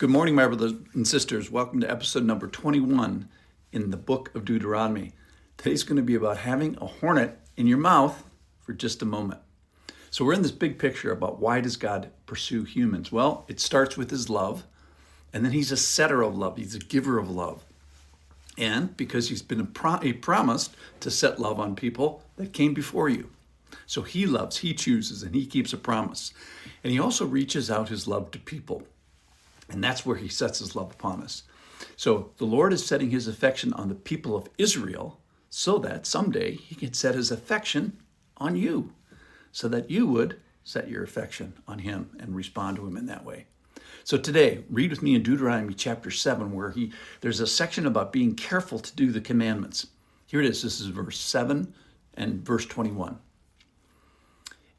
Good morning, my brothers and sisters. Welcome to episode number 21 in the book of Deuteronomy. Today's going to be about having a hornet in your mouth for just a moment. So we're in this big picture about why does God pursue humans? Well, it starts with his love, and then he's a setter of love. He's a giver of love. And because he's been he promised to set love on people that came before you. So he loves, he chooses, and he keeps a promise. And he also reaches out his love to people. And that's where he sets his love upon us. So the Lord is setting his affection on the people of Israel so that someday he can set his affection on you, so that you would set your affection on him and respond to him in that way. So today, read with me in Deuteronomy chapter 7, where there's a section about being careful to do the commandments. Here it is. This is verse 7 and verse 21.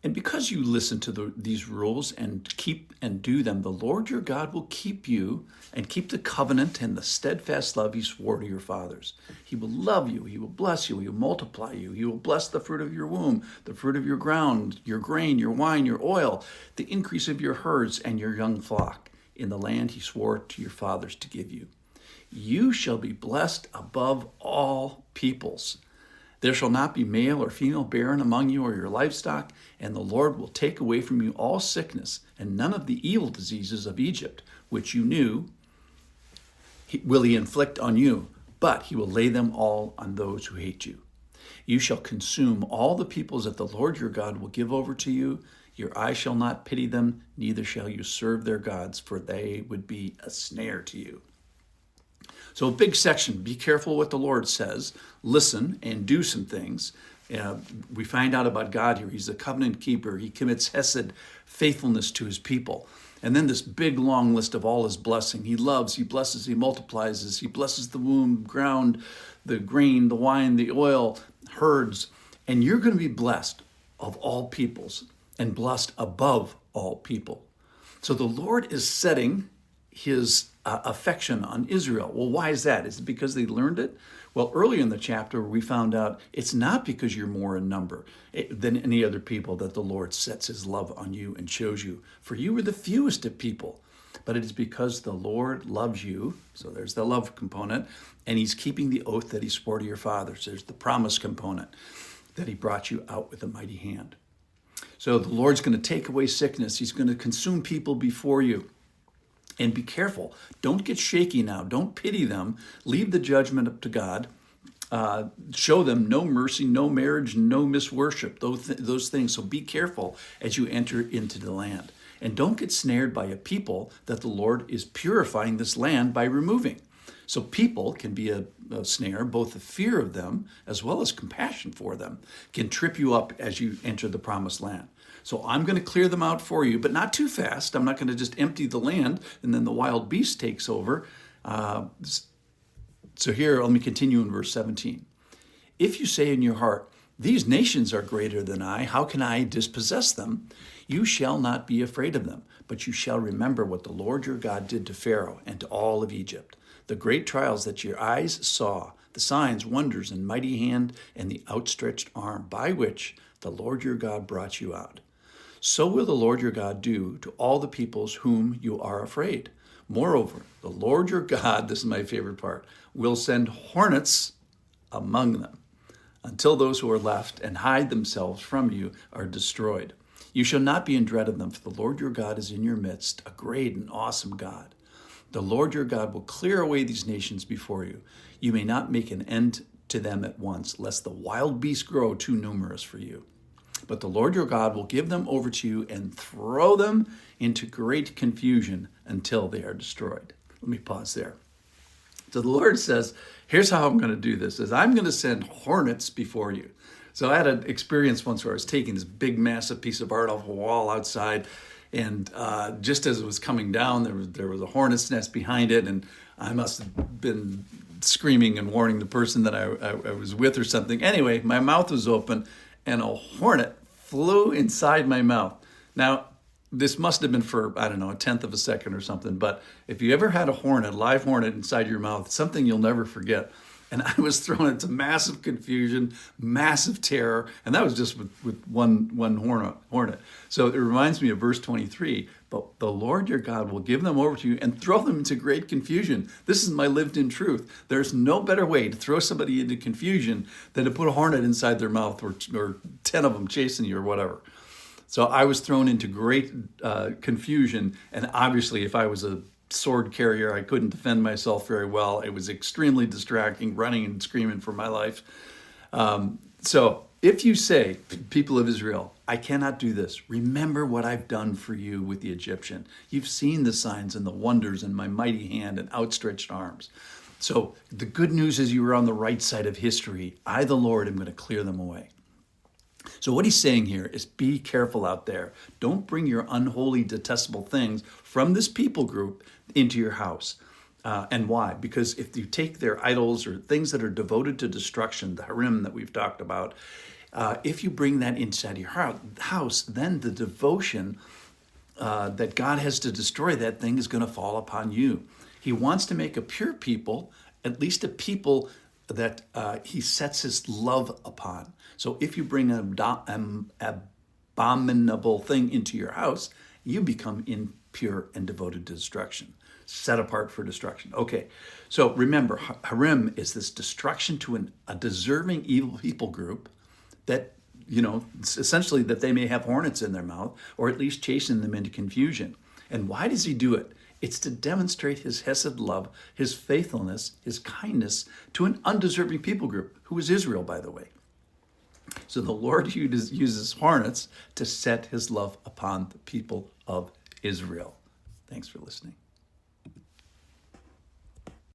And because you listen to these rules and keep and do them, the Lord your God will keep you and keep the covenant and the steadfast love he swore to your fathers. He will love you. He will bless you. He will multiply you. He will bless the fruit of your womb, the fruit of your ground, your grain, your wine, your oil, the increase of your herds and your young flock in the land he swore to your fathers to give you. You shall be blessed above all peoples. There shall not be male or female barren among you or your livestock, and the Lord will take away from you all sickness and none of the evil diseases of Egypt, which you knew will he inflict on you, but he will lay them all on those who hate you. You shall consume all the peoples that the Lord your God will give over to you. Your eye shall not pity them, neither shall you serve their gods, for they would be a snare to you. So a big section, be careful what the Lord says, listen and do some things. We find out about God here. He's a covenant keeper. He commits hesed, faithfulness to his people. And then this big long list of all his blessing. He loves, he blesses, he multiplies, he blesses the womb, ground, the grain, the wine, the oil, herds. And you're going to be blessed of all peoples and blessed above all people. So the Lord is setting his affection on Israel. Well, why is that? Is it because they learned it? Well, earlier in the chapter, we found out it's not because you're more in number than any other people that the Lord sets his love on you and shows you. For you were the fewest of people, but it is because the Lord loves you. So there's the love component, and he's keeping the oath that he swore to your fathers. There's the promise component that he brought you out with a mighty hand. So the Lord's going to take away sickness. He's going to consume people before you. And be careful. Don't get shaky now. Don't pity them. Leave the judgment up to God. Show them no mercy, no marriage, no misworship, those things. So be careful as you enter into the land. And don't get snared by a people that the Lord is purifying this land by removing. So people can be a snare, both the fear of them as well as compassion for them can trip you up as you enter the promised land. So I'm going to clear them out for you, but not too fast. I'm not going to just empty the land and then the wild beast takes over. So here, let me continue in verse 17. If you say in your heart, these nations are greater than I, how can I dispossess them? You shall not be afraid of them, but you shall remember what the Lord your God did to Pharaoh and to all of Egypt, the great trials that your eyes saw, the signs, wonders, and mighty hand, and the outstretched arm by which the Lord your God brought you out. So will the Lord your God do to all the peoples whom you are afraid. Moreover, the Lord your God, this is my favorite part, will send hornets among them until those who are left and hide themselves from you are destroyed. You shall not be in dread of them, for the Lord your God is in your midst, a great and awesome God. The Lord your God will clear away these nations before you. You may not make an end to them at once, lest the wild beasts grow too numerous for you. But the Lord your God will give them over to you and throw them into great confusion until they are destroyed. Let me pause there. So the Lord says, here's how I'm going to do this, is I'm going to send hornets before you. So I had an experience once where I was taking this big, massive piece of art off a wall outside, and just as it was coming down, there was a hornet's nest behind it, and I must have been screaming and warning the person that I was with or something. Anyway, my mouth was open, and a hornet flew inside my mouth. Now, this must have been for, I don't know, a tenth of a second or something, but if you ever had a hornet, live hornet inside your mouth, something you'll never forget. And I was thrown into massive confusion, massive terror, and that was just with one hornet. So it reminds me of verse 23, but the Lord your God will give them over to you and throw them into great confusion. This is my lived in truth. There's no better way to throw somebody into confusion than to put a hornet inside their mouth, or 10 of them chasing you or whatever. So I was thrown into great confusion, and obviously if I was a sword carrier, I couldn't defend myself very well. It was extremely distracting, running and screaming for my life. So if you say, people of Israel, I cannot do this, remember what I've done for you with the Egyptian. You've seen the signs and the wonders in my mighty hand and outstretched arms. So the good news is you were on the right side of history. I, the Lord, am going to clear them away. So what he's saying here is be careful out there. Don't bring your unholy, detestable things from this people group into your house. And why? Because if you take their idols or things that are devoted to destruction, the harem that we've talked about, if you bring that inside your house, then the devotion that God has to destroy that thing is going to fall upon you. He wants to make a pure people, at least a people that he sets his love upon. So if you bring an abominable thing into your house, you become impure and devoted to destruction, set apart for destruction. Okay, so remember, harem is this destruction to a deserving evil people group that, essentially that they may have hornets in their mouth, or at least chasing them into confusion. And why does he do it? It's to demonstrate his hesed love, his faithfulness, his kindness to an undeserving people group, who is Israel, by the way. So the Lord uses hornets to set his love upon the people of Israel. Thanks for listening.